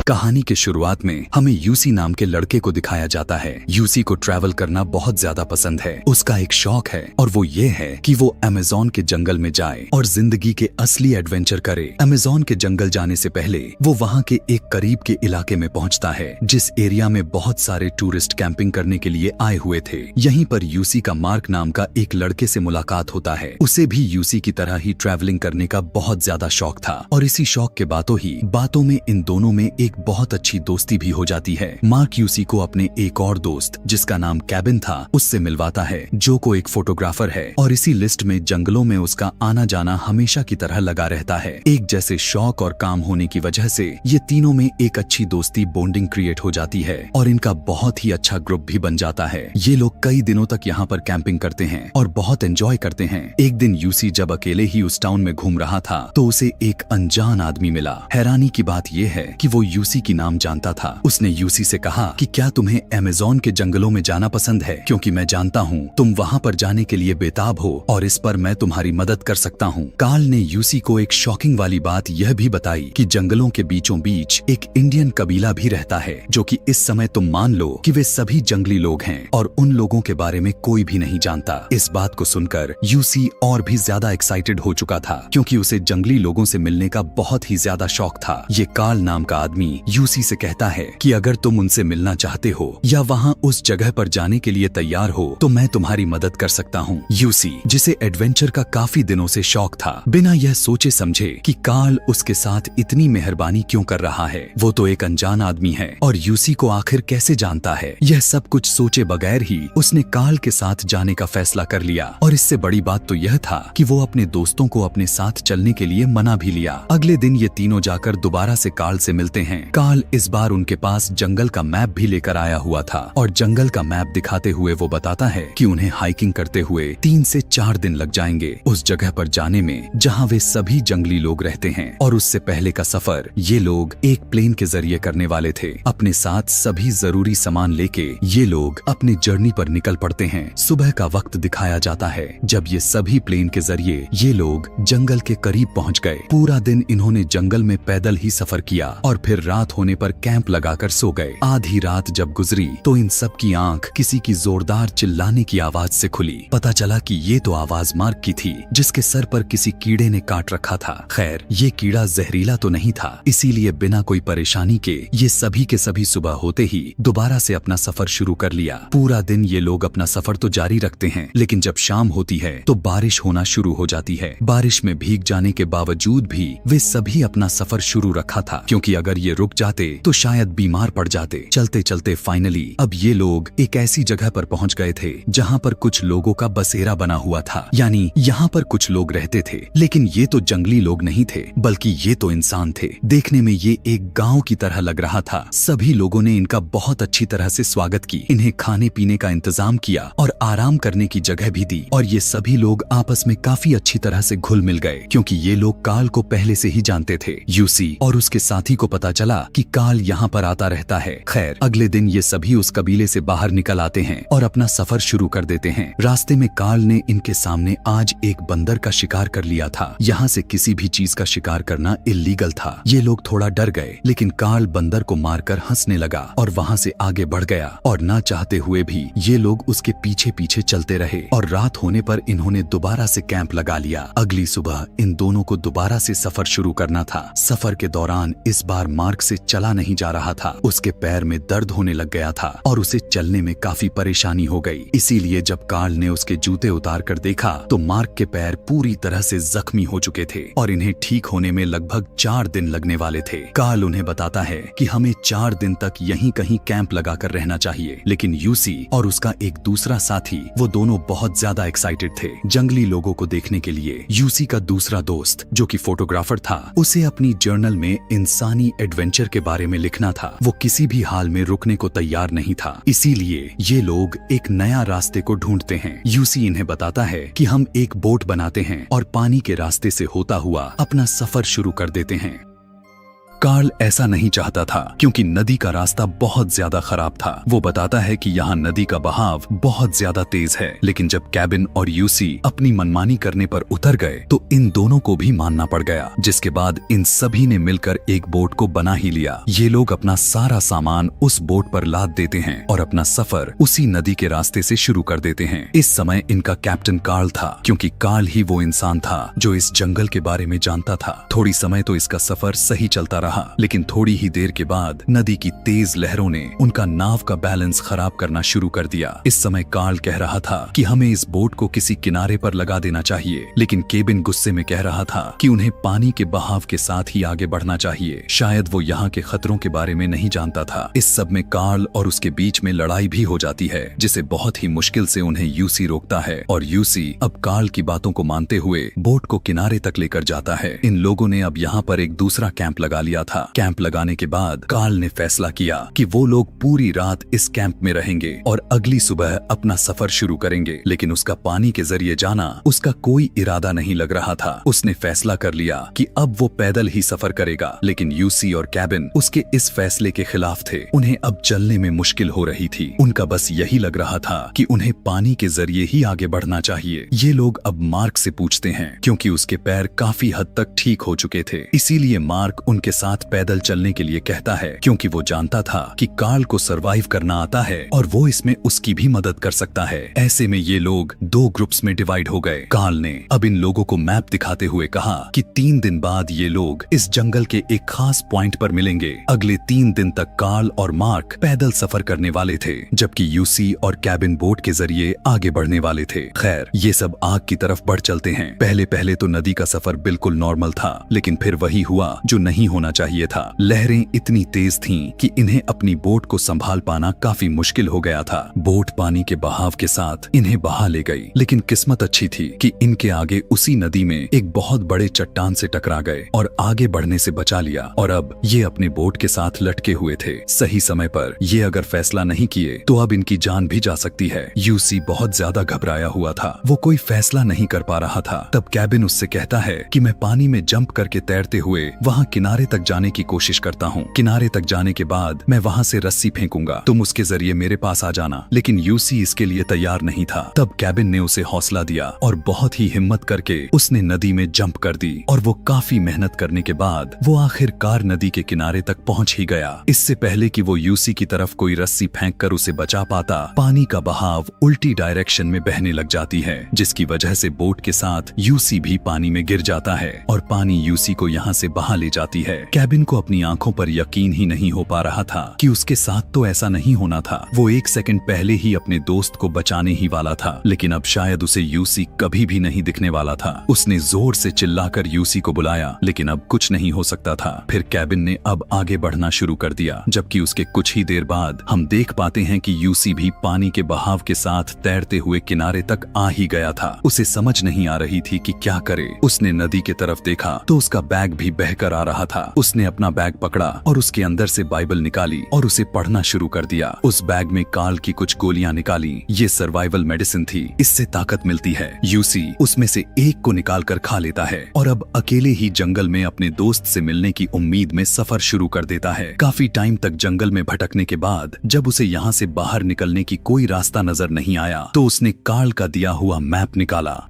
कहानी के शुरुआत में हमें यूसी नाम के लड़के को दिखाया जाता है। यूसी को ट्रैवल करना बहुत ज्यादा पसंद है। उसका एक शौक है और वो ये है कि वो अमेज़न के जंगल में जाए और जिंदगी के असली एडवेंचर करे। अमेज़न के जंगल जाने से पहले वो वहाँ के एक करीब के इलाके में पहुँचता है जिस एरिया में बहुत सारे टूरिस्ट कैंपिंग करने के लिए आए हुए थे। यहीं पर यूसी का मार्क नाम का एक लड़के से मुलाकात होता है। उसे भी यूसी की तरह ही ट्रैवलिंग करने का बहुत ज्यादा शौक था और इसी शौक के बातों में इन दोनों में एक बहुत अच्छी दोस्ती भी हो जाती है। मार्क यूसी को अपने एक और दोस्त जिसका नाम कैबिन था उससे मिलवाता है जो को एक फोटोग्राफर है और इसी लिस्ट में जंगलों में उसका आना जाना हमेशा की तरह लगा रहता है। एक जैसे शौक और काम होने की वजह से ये तीनों में एक अच्छी दोस्ती बॉन्डिंग क्रिएट हो जाती है और इनका बहुत ही अच्छा ग्रुप भी बन जाता है। ये लोग कई दिनों तक यहाँ पर कैंपिंग करते हैं और बहुत एंजॉय करते हैं। एक दिन यूसी जब अकेले ही उस टाउन में घूम रहा था तो उसे एक अनजान आदमी मिला। हैरानी की बात यह है कि वो यूसी की नाम जानता था। उसने यूसी से कहा कि क्या तुम्हें अमेज़न के जंगलों में जाना पसंद है, क्योंकि मैं जानता हूँ तुम वहाँ पर जाने के लिए बेताब हो और इस पर मैं तुम्हारी मदद कर सकता हूँ। कार्ल ने यूसी को एक शॉकिंग वाली बात यह भी बताई कि जंगलों के बीचों बीच एक इंडियन कबीला भी रहता है जो कि इस समय तुम मान लो कि वे सभी जंगली लोग हैं और उन लोगों के बारे में कोई भी नहीं जानता। इस बात को सुनकर यूसी और भी ज्यादा एक्साइटेड हो चुका था क्योंकि उसे जंगली लोगों से मिलने का बहुत ही ज्यादा शौक था। ये कार्ल नाम का आदमी यूसी से कहता है कि अगर तुम उनसे मिलना चाहते हो या वहाँ उस जगह पर जाने के लिए तैयार हो तो मैं तुम्हारी मदद कर सकता हूँ। यूसी जिसे एडवेंचर का काफी दिनों से शौक था बिना यह सोचे समझे कि कार्ल उसके साथ इतनी मेहरबानी क्यों कर रहा है। वो तो एक अनजान आदमी है और यूसी को आखिर कैसे जानता है। यह सब कुछ सोचे बगैर ही उसने कार्ल के साथ जाने का फैसला कर लिया और इससे बड़ी बात तो यह था कि वो अपने दोस्तों को अपने साथ चलने के लिए मना भी लिया। अगले दिन ये तीनों जाकर दोबारा से कार्ल से मिलते हैं। कार्ल इस बार उनके पास जंगल का मैप भी लेकर आया हुआ था और जंगल का मैप दिखाते हुए वो बताता है कि उन्हें हाइकिंग करते हुए 3 से 4 दिन लग जाएंगे उस जगह पर जाने में जहाँ वे सभी जंगली लोग रहते हैं। और उससे पहले का सफर ये लोग एक प्लेन के जरिए करने वाले थे। अपने साथ सभी जरूरी सामान लेके ये लोग अपनी जर्नी पर निकल पड़ते हैं। सुबह का वक्त दिखाया जाता है जब ये सभी प्लेन के जरिए ये लोग जंगल के करीब पहुँच गए। पूरा दिन इन्होंने जंगल में पैदल ही सफर किया और फिर रात होने पर कैंप लगाकर सो गए। आधी रात जब गुजरी तो इन सब की आंख किसी की जोरदार चिल्लाने की आवाज से खुली। पता चला कि ये तो आवाज मार्क की थी जिसके सर पर किसी कीड़े ने काट रखा था। खैर ये कीड़ा जहरीला तो नहीं था, इसीलिए बिना कोई परेशानी के ये सभी के सभी सुबह होते ही दोबारा से अपना सफर शुरू कर लिया। पूरा दिन ये लोग अपना सफर तो जारी रखते हैं लेकिन जब शाम होती है तो बारिश होना शुरू हो जाती है। बारिश में भीग जाने के बावजूद भी वे सभी अपना सफर शुरू रखा था क्योंकि अगर ये रुक जाते तो शायद बीमार पड़ जाते। चलते चलते फाइनली अब ये लोग एक ऐसी जगह पर पहुंच गए थे जहां पर कुछ लोगों का बसेरा बना हुआ था, यानी यहाँ पर कुछ लोग रहते थे लेकिन ये तो जंगली लोग नहीं थे बल्कि ये तो इंसान थे। देखने में ये एक गांव की तरह लग रहा था। सभी लोगों ने इनका बहुत अच्छी तरह से स्वागत की, इन्हें खाने पीने का इंतजाम किया और आराम करने की जगह भी दी और ये सभी लोग आपस में काफी अच्छी तरह से घुल मिल गए क्योंकि ये लोग कार्ल को पहले से ही जानते थे। यूसी और उसके साथी को पता चला कि कार्ल यहाँ पर आता रहता है। खैर अगले दिन ये सभी उस कबीले से बाहर निकल आते हैं और अपना सफर शुरू कर देते हैं। रास्ते में कार्ल ने इनके सामने आज एक बंदर का शिकार कर लिया था। यहाँ से किसी भी चीज का शिकार करना इल्लीगल था। ये लोग थोड़ा डर गए लेकिन कार्ल बंदर को मारकर हंसने लगा और वहाँ से आगे बढ़ गया और ना चाहते हुए भी ये लोग उसके पीछे पीछे चलते रहे और रात होने पर इन्होंने दोबारा से कैंप लगा लिया। अगली सुबह इन दोनों को दोबारा से सफर शुरू करना था। सफर के दौरान इस बार मार्क से चला नहीं जा रहा था। उसके पैर में दर्द होने लग गया था और उसे चलने में काफी परेशानी हो गई। इसीलिए जब कार्ल ने उसके जूते उतार कर देखा तो मार्क के पैर पूरी तरह से जख्मी हो चुके थे और इन्हें ठीक होने में लगभग 4 दिन लगने वाले थे। कार्ल उन्हें बताता है कि हमें 4 दिन तक यहीं कहीं कैंप लगाकर रहना चाहिए, लेकिन यूसी और उसका एक दूसरा साथी वो दोनों बहुत ज्यादा एक्साइटेड थे जंगली लोगों को देखने के लिए। यूसी का दूसरा दोस्त जो कि फोटोग्राफर था उसे अपनी जर्नल में इंसानी एडवेंचर के बारे में लिखना था। वो किसी भी हाल में रुकने को तैयार नहीं था, इसीलिए ये लोग एक नया रास्ते को ढूंढते हैं। यूसी इन्हें बताता है कि हम एक बोट बनाते हैं और पानी के रास्ते से होता हुआ अपना सफर शुरू कर देते हैं। कार्ल ऐसा नहीं चाहता था क्योंकि नदी का रास्ता बहुत ज्यादा खराब था। वो बताता है कि यहाँ नदी का बहाव बहुत ज्यादा तेज है, लेकिन जब कैबिन और यूसी अपनी मनमानी करने पर उतर गए तो इन दोनों को भी मानना पड़ गया, जिसके बाद इन सभी ने मिलकर एक बोट को बना ही लिया। ये लोग अपना सारा सामान उस बोट पर लाद देते हैं और अपना सफर उसी नदी के रास्ते से शुरू कर देते हैं। इस समय इनका कैप्टन कार्ल था, क्योंकि कार्ल ही वो इंसान था जो इस जंगल के बारे में जानता था। थोड़ी समय तो इसका सफर सही चलता रहा, लेकिन थोड़ी ही देर के बाद नदी की तेज लहरों ने उनका नाव का बैलेंस खराब करना शुरू कर दिया। इस समय कार्ल कह रहा था कि हमें इस बोट को किसी किनारे पर लगा देना चाहिए, लेकिन केबिन गुस्से में कह रहा था कि उन्हें पानी के बहाव के साथ ही आगे बढ़ना चाहिए। शायद वो यहाँ के खतरों के बारे में नहीं जानता था। इस सब में कार्ल और उसके बीच में लड़ाई भी हो जाती है, जिसे बहुत ही मुश्किल से उन्हें यूसी रोकता है और यूसी अब कार्ल की बातों को मानते हुए बोट को किनारे तक लेकर जाता है। इन लोगों ने अब यहाँ पर एक दूसरा कैंप लगा लिया था। कैंप लगाने के बाद कार्ल ने फैसला किया कि वो लोग पूरी रात इस कैंप में रहेंगे और अगली सुबह अपना सफर शुरू करेंगे। लेकिन उसका पानी के जरिए जाना उसका कोई इरादा नहीं लग रहा था। उसने फैसला कर लिया कि अब वो पैदल ही सफर करेगा, लेकिन यूसी और कैबिन उसके इस फैसले के खिलाफ थे। उन्हें अब चलने में मुश्किल हो रही थी। उनका बस यही लग रहा था कि उन्हें पानी के जरिए ही आगे बढ़ना चाहिए। ये लोग अब मार्क से पूछते हैं, क्योंकि उसके पैर काफी हद तक ठीक हो चुके थे। इसीलिए मार्क उनके साथ पैदल चलने के लिए कहता है, क्योंकि वो जानता था कि कार्ल को सरवाइव करना आता है और वो इसमें उसकी भी मदद कर सकता है। ऐसे में ये लोग दो ग्रुप्स में डिवाइड हो गए। कार्ल ने अब इन लोगों को मैप दिखाते हुए कहा कि 3 दिन बाद ये लोग इस जंगल के एक खास पॉइंट पर मिलेंगे। अगले 3 दिन तक कार्ल और मार्क पैदल सफर करने वाले थे, जबकि यूसी और कैबिन बोट के जरिए आगे बढ़ने वाले थे। खैर, ये सब आग की तरफ बढ़ चलते हैं। पहले पहले तो नदी का सफर बिल्कुल नॉर्मल था, लेकिन फिर वही हुआ जो नहीं होना चाहिए था। लहरें इतनी तेज थीं कि इन्हें अपनी बोट को संभाल पाना काफी मुश्किल हो गया था। बोट पानी के बहाव के साथ इन्हें बहा ले गई, लेकिन किस्मत अच्छी थी कि इनके आगे उसी नदी में एक बहुत बड़े चट्टान से टकरा गए और आगे बढ़ने से बचा लिया। और अब ये अपने बोट के साथ लटके हुए थे। सही समय पर ये अगर फैसला नहीं किए तो अब इनकी जान भी जा सकती है। यूसी बहुत ज्यादा घबराया हुआ था। वो कोई फैसला नहीं कर पा रहा था। तब कैबिन उससे कहता है कि मैं पानी में जंप करके तैरते हुए वहाँ किनारे तक जाने की कोशिश करता हूँ। किनारे तक जाने के बाद मैं वहाँ से रस्सी फेंकूंगा, तुम उसके जरिए मेरे पास आ जाना। लेकिन यूसी इसके लिए तैयार नहीं था। तब कैबिन ने उसे हौसला दिया और बहुत ही हिम्मत करके उसने नदी में जंप कर दी और वो काफी मेहनत करने के बाद वो आखिरकार नदी के किनारे तक पहुंच ही गया। इससे पहले कि वो यूसी की तरफ कोई रस्सी फेंक कर उसे बचा पाता, पानी का बहाव उल्टी डायरेक्शन में बहने लग जाती है, जिसकी वजह से बोट के साथ यूसी भी पानी में गिर जाता है और पानी यूसी को यहाँ से बहा ले जाती है। कैबिन को अपनी आंखों पर यकीन ही नहीं हो पा रहा था कि उसके साथ तो ऐसा नहीं होना था। वो 1 सेकंड पहले ही अपने दोस्त को बचाने ही वाला था, लेकिन अब शायद उसे यूसी कभी भी नहीं दिखने वाला था। उसने जोर से चिल्लाकर यूसी को बुलाया, लेकिन अब कुछ नहीं हो सकता था। फिर कैबिन ने अब आगे बढ़ना शुरू कर दिया, जबकि उसके कुछ ही देर बाद हम देख पाते हैं कि यूसी भी पानी के बहाव के साथ तैरते हुए किनारे तक आ ही गया था। उसे समझ नहीं आ रही थी कि क्या करे। उसने नदी की तरफ देखा तो उसका बैग भी बहकर आ रहा था। उसने अपना बैग पकड़ा और उसके अंदर से बाइबल निकाली और उसे पढ़ना शुरू कर दिया। उस बैग में कार्ल की कुछ गोलियां निकाली। ये सर्वाइवल मेडिसिन थी, इससे ताकत मिलती है। यूसी उसमें से एक को निकाल कर खा लेता है और अब अकेले ही जंगल में अपने दोस्त से मिलने की उम्मीद में सफर शुरू कर देता है। काफी टाइम तक जंगल में भटकने के बाद जब उसे यहाँ से बाहर निकलने की कोई रास्ता नजर नहीं आया तो उसने कार्ल का दिया हुआ मैप निकाला।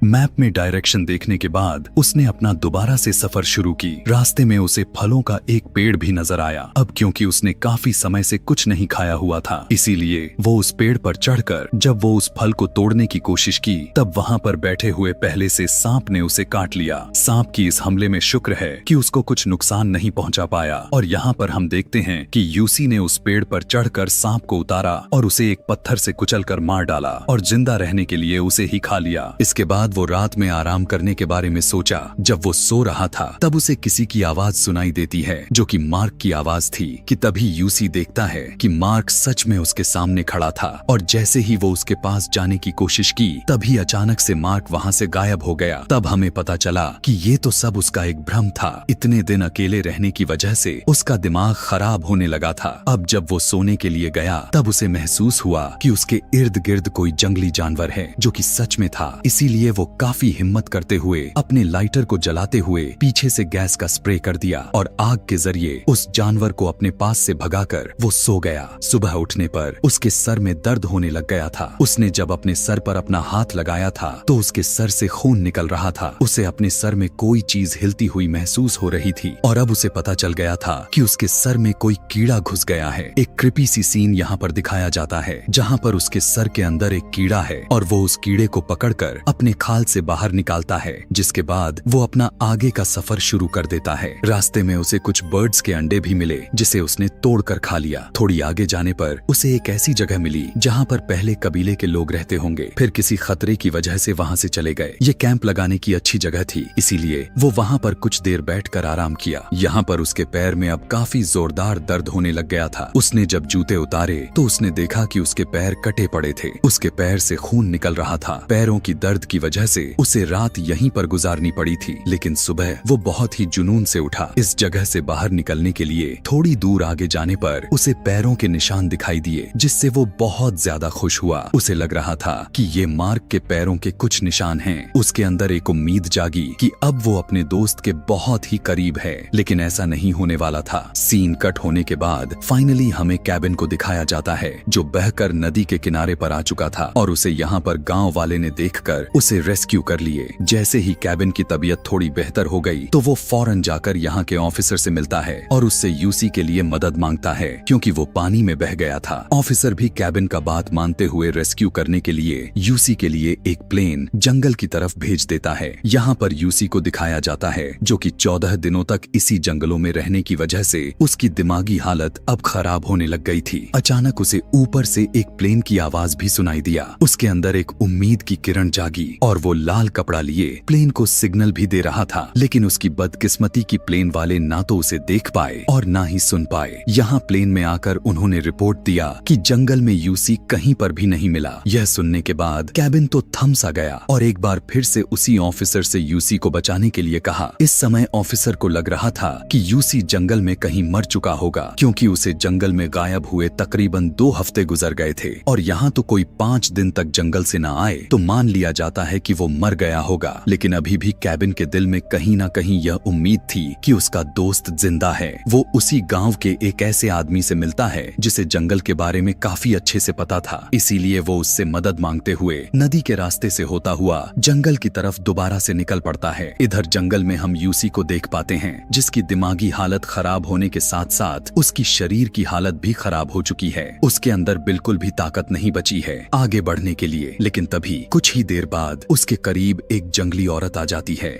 मैप में डायरेक्शन देखने के बाद उसने अपना दोबारा से सफर शुरू की। रास्ते में उसे फलों का एक पेड़ भी नजर आया। अब क्योंकि उसने काफी समय से कुछ नहीं खाया हुआ था, इसीलिए वो उस पेड़ पर चढ़कर जब वो उस फल को तोड़ने की कोशिश की तब वहाँ पर बैठे हुए पहले से सांप ने उसे काट लिया। सांप की इस हमले में शुक्र है कि उसको कुछ नुकसान नहीं पहुँचा पाया। और यहाँ पर हम देखते हैं कि यूसी ने उस पेड़ पर चढ़कर सांप को उतारा और उसे एक पत्थर से कुचलकर मार डाला और जिंदा रहने के लिए उसे ही खा लिया। इसके बाद वो रात में आराम करने के बारे में सोचा। जब वो सो रहा था तब उसे किसी की आवाज सुनाई देती है, जो कि मार्क की आवाज थी। कि तभी यूसी देखता है कि मार्क सच में उसके सामने खड़ा था और जैसे ही वो उसके पास जाने की कोशिश की तभी अचानक से मार्क वहाँ से गायब हो गया। तब हमें पता चला कि ये तो सब उसका एक भ्रम था। इतने दिन अकेले रहने की वजह से उसका दिमाग खराब होने लगा था। अब जब वो सोने के लिए गया तब उसे महसूस हुआ कि उसके इर्द गिर्द कोई जंगली जानवर है, जो कि सच में था। इसीलिए वो काफी हिम्मत करते हुए अपने लाइटर को जलाते हुए पीछे से गैस का स्प्रे कर दिया और आग के जरिए उस जानवर को अपने पास से भगाकर वो सो गया। सुबह उठने पर उसके सर में दर्द होने लग गया था। उसने जब अपने सर पर अपना हाथ लगाया था तो उसके सर से खून निकल रहा था। उसे अपने सर में कोई चीज हिलती हुई महसूस हो रही थी और अब उसे पता चल गया था कि उसके सर में कोई कीड़ा घुस गया है। एक क्रिपी सी सीन यहाँ पर दिखाया जाता है जहाँ पर उसके सर के अंदर एक कीड़ा है और वो उस कीड़े को पकड़कर अपने खाल से बाहर निकालता है, जिसके बाद वो अपना आगे का सफर शुरू कर देता है। रास्ते में उसे कुछ बर्ड्स के अंडे भी मिले जिसे उसने तोड़कर खा लिया। थोड़ी आगे जाने पर उसे एक ऐसी जगह मिली जहाँ पर पहले कबीले के लोग रहते होंगे, फिर किसी खतरे की वजह से वहाँ से चले गए। ये कैंप लगाने की अच्छी जगह थी, इसीलिए वो वहाँ पर कुछ देर बैठकर आराम किया। यहाँ पर उसके पैर में अब काफी जोरदार दर्द होने लग गया था। उसने जब जूते उतारे तो उसने देखा कि उसके पैर कटे पड़े थे। उसके पैर से खून निकल रहा था। पैरों की दर्द की वजह से उसे रात यहीं पर गुजारनी पड़ी थी, लेकिन सुबह वो बहुत ही जुनून से उठा। इस जगह से बाहर निकलने के लिए थोड़ी दूर आगे जाने पर उसे पैरों के निशान दिखाई दिए, जिससे वो बहुत ज्यादा खुश हुआ। उसे लग रहा था कि ये मार्क के पैरों के कुछ निशान हैं। उसके अंदर एक उम्मीद जागी कि अब वो अपने दोस्त के बहुत ही करीब है, लेकिन ऐसा नहीं होने वाला था। सीन कट होने के बाद फाइनली हमें कैबिन को दिखाया जाता है जो बहकर नदी के किनारे पर आ चुका था और उसे यहाँ पर गांव वाले ने देखकर उसे रेस्क्यू कर लिए। जैसे ही कैबिन की तबीयत थोड़ी बेहतर हो गई तो वो फौरन जाकर यहाँ के ऑफिसर से मिलता है और उससे यूसी के लिए मदद मांगता है क्योंकि वो पानी में बह गया था। ऑफिसर भी कैबिन का बात मानते हुए रेस्क्यू करने के लिए यूसी के लिए एक प्लेन जंगल की तरफ भेज देता है। यहाँ पर यूसी को दिखाया जाता है जो कि 14 दिनों तक इसी जंगलों में रहने की वजह से उसकी दिमागी हालत अब खराब होने लग गई थी। अचानक उसे ऊपर से एक प्लेन की आवाज भी सुनाई दिया। उसके अंदर एक उम्मीद की किरण जागी और वो लाल कपड़ा लिए प्लेन को सिग्नल भी दे रहा था, लेकिन उसकी बदकिस्मती की प्लेन वाले ना तो उसे देख पाए और ना ही सुन पाए। यहाँ प्लेन में आकर उन्होंने रिपोर्ट दिया कि जंगल में यूसी कहीं पर भी नहीं मिला। यह सुनने के बाद कैबिन तो थम सा गया और एक बार फिर से उसी ऑफिसर से यूसी को बचाने के लिए कहा। इस समय ऑफिसर को लग रहा था कि यूसी जंगल में कहीं मर चुका होगा, क्योंकि उसे जंगल में गायब हुए तकरीबन 2 हफ्ते गुजर गए थे और यहाँ तो कोई 5 दिन तक जंगल से ना आए तो मान लिया जाता है कि वो मर गया होगा। लेकिन अभी भी कैबिन के दिल में कहीं ना कहीं यह उम्मीद थी कि उसका दोस्त जिंदा है। वो उसी गांव के एक ऐसे आदमी से मिलता है जिसे जंगल के बारे में काफी अच्छे से पता था, इसीलिए वो उससे मदद मांगते हुए नदी के रास्ते से होता हुआ जंगल की तरफ दोबारा से निकल पड़ता है। इधर जंगल में हम यूसी को देख पाते हैं जिसकी दिमागी हालत खराब होने के साथ साथ उसकी शरीर की हालत भी खराब हो चुकी है। उसके अंदर बिल्कुल भी ताकत नहीं बची है आगे बढ़ने के लिए। लेकिन तभी कुछ ही देर बाद उसके करीब एक जंगली औरत आ जाती है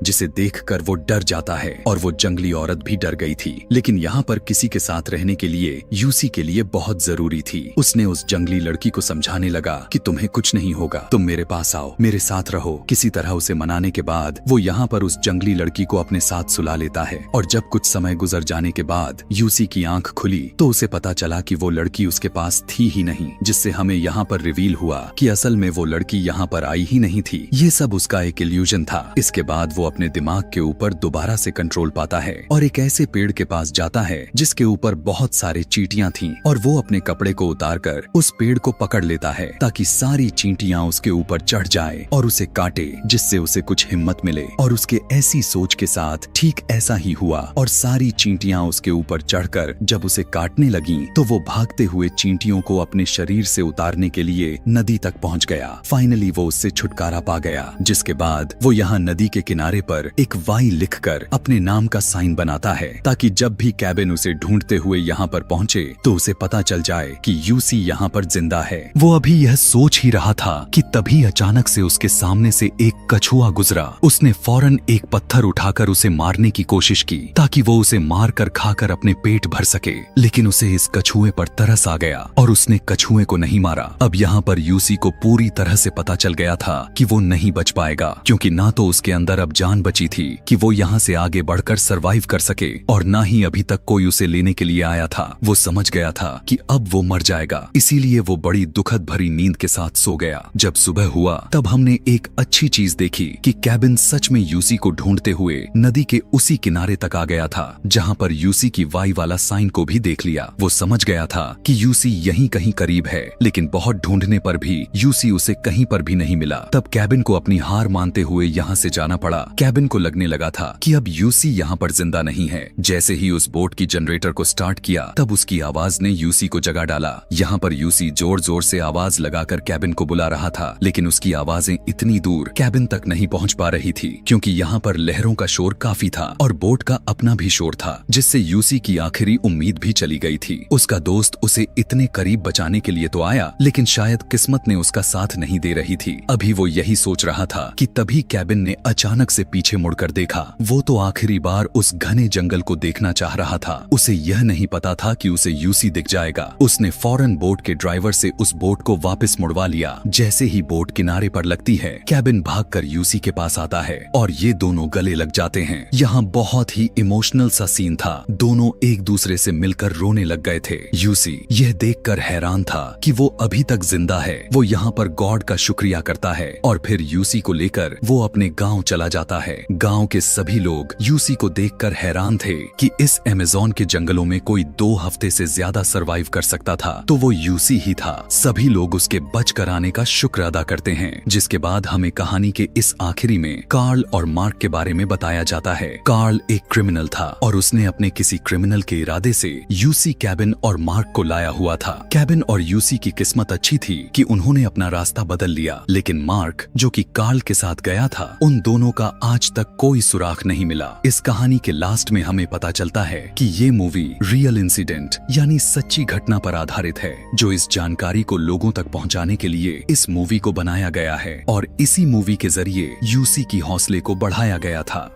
जिसे देखकर वो डर जाता है और वो जंगली औरत भी डर गई थी। लेकिन यहाँ पर किसी के साथ रहने के लिए यूसी के लिए बहुत जरूरी थी। उसने उस जंगली लड़की को समझाने लगा कि तुम्हें कुछ नहीं होगा, तुम मेरे पास आओ, मेरे साथ रहो। किसी तरह उसे मनाने के बाद वो यहाँ पर उस जंगली लड़की को अपने साथ सुला लेता है और जब कुछ समय गुजर जाने के बाद यूसी की आंख खुली तो उसे पता चला कि वो लड़की उसके पास थी ही नहीं, जिससे हमें यहाँ पर रिवील हुआ कि असल में वो लड़की यहाँ पर आई ही नहीं थी। ये सब उसका एक इल्यूजन था। इसके बाद वो अपने दिमाग के ऊपर दोबारा से कंट्रोल पाता है और एक ऐसे पेड़ के पास जाता है जिसके ऊपर बहुत सारे चींटियां थीं और वो अपने कपड़े को उतारकर उस पेड़ को पकड़ लेता है ताकि सारी चींटियां उसके ऊपर चढ़ जाए और उसे काटे, जिससे उसे कुछ हिम्मत मिले। और उसके ऐसी सोच के साथ ठीक ऐसा ही हुआ और सारी चींटियां उसके ऊपर चढ़कर जब उसे काटने लगी तो वो भागते हुए चींटियों को अपने शरीर से उतारने के लिए नदी तक पहुंच गया। फाइनली वो उससे छुटकारा पा गया, जिसके बाद वो यहाँ नदी के किनारे पर एक वाई लिखकर अपने नाम का साइन बनाता है ताकि जब भी कैबिन उसे ढूंढते हुए यहाँ पर पहुँचे तो उसे पता चल जाए कि यूसी यहाँ पर जिंदा है। वो अभी यह सोच ही रहा था कि तभी अचानक से उसके सामने से एक कछुआ गुजरा। उसने फौरन एक पत्थर उठाकर उसे मारने की कोशिश की ताकि वो उसे मार कर खाकर अपने पेट भर सके, लेकिन उसे इस कछुए पर तरस आ गया और उसने कछुए को नहीं मारा। अब यहाँ पर यूसी को पूरी तरह से पता चल गया था कि वो नहीं बच पाएगा, क्योंकि ना तो उसके अंदर अब जान जान बची थी कि वो यहाँ से आगे बढ़कर सरवाइव कर सके, और ना ही अभी तक कोई उसे लेने के लिए आया था। वो समझ गया था कि अब वो मर जाएगा, इसीलिए वो बड़ी दुखद भरी नींद के साथ सो गया। जब सुबह हुआ तब हमने एक अच्छी चीज देखी कि कैबिन सच में यूसी को ढूंढते हुए नदी के उसी किनारे तक आ गया था जहाँ पर यूसी की वाई वाला साइन को भी देख लिया। वो समझ गया था कि यूसी यहीं कहीं करीब है, लेकिन बहुत ढूंढने पर भी यूसी उसे कहीं पर भी नहीं मिला। तब कैबिन को अपनी हार मानते हुए यहाँ से जाना पड़ा। कैबिन को लगने लगा था कि अब यूसी यहाँ पर जिंदा नहीं है। जैसे ही उस बोट की जनरेटर को स्टार्ट किया तब उसकी आवाज ने यूसी को जगा डाला। यहाँ पर यूसी जोर जोर से आवाज लगाकर कैबिन को बुला रहा था, लेकिन उसकी आवाजें इतनी दूर कैबिन तक नहीं पहुँच पा रही थी, क्योंकि यहाँ पर लहरों का शोर काफी था और बोट का अपना भी शोर था, जिससे यूसी की आखिरी उम्मीद भी चली गई थी। उसका दोस्त उसे इतने करीब बचाने के लिए तो आया, लेकिन शायद किस्मत ने उसका साथ नहीं दे रही थी। अभी वो यही सोच रहा था कि तभी कैबिन ने अचानक से पीछे मुड़कर देखा। वो तो आखिरी बार उस घने जंगल को देखना चाह रहा था। उसे यह नहीं पता था कि उसे यूसी दिख जाएगा। उसने फौरन बोट के ड्राइवर से उस बोट को वापस मुड़वा लिया। जैसे ही बोट किनारे पर लगती है, कैबिन भागकर यूसी के पास आता है और ये दोनों गले लग जाते हैं। यहाँ बहुत ही इमोशनल सा सीन था। दोनों एक दूसरे से मिलकर रोने लग गए थे। यूसी यह देखकर हैरान था कि वो अभी तक जिंदा है। वो यहाँ पर गॉड का शुक्रिया करता है और फिर यूसी को लेकर वो अपने गांव चला जाता है। गांव के सभी लोग यूसी को देखकर हैरान थे कि इस अमेज़न के जंगलों में कोई 2 हफ्ते से ज्यादा सरवाइव कर सकता था तो वो यूसी ही था। सभी लोग उसके बच कर आने का शुक्र अदा करते हैं। जिसके बाद हमें कहानी के इस आखिरी में कार्ल और मार्क के बारे में बताया जाता है। कार्ल एक क्रिमिनल था और उसने अपने किसी क्रिमिनल के इरादे से यूसी, कैबिन और मार्क को लाया हुआ था। कैबिन और यूसी की किस्मत अच्छी थी कि उन्होंने अपना रास्ता बदल लिया, लेकिन मार्क जो कि कार्ल के साथ गया था, उन दोनों का आज तक कोई सुराग नहीं मिला। इस कहानी के लास्ट में हमें पता चलता है कि ये मूवी रियल इंसिडेंट यानी सच्ची घटना पर आधारित है। जो इस जानकारी को लोगों तक पहुंचाने के लिए इस मूवी को बनाया गया है और इसी मूवी के जरिए यूसी की हौसले को बढ़ाया गया था।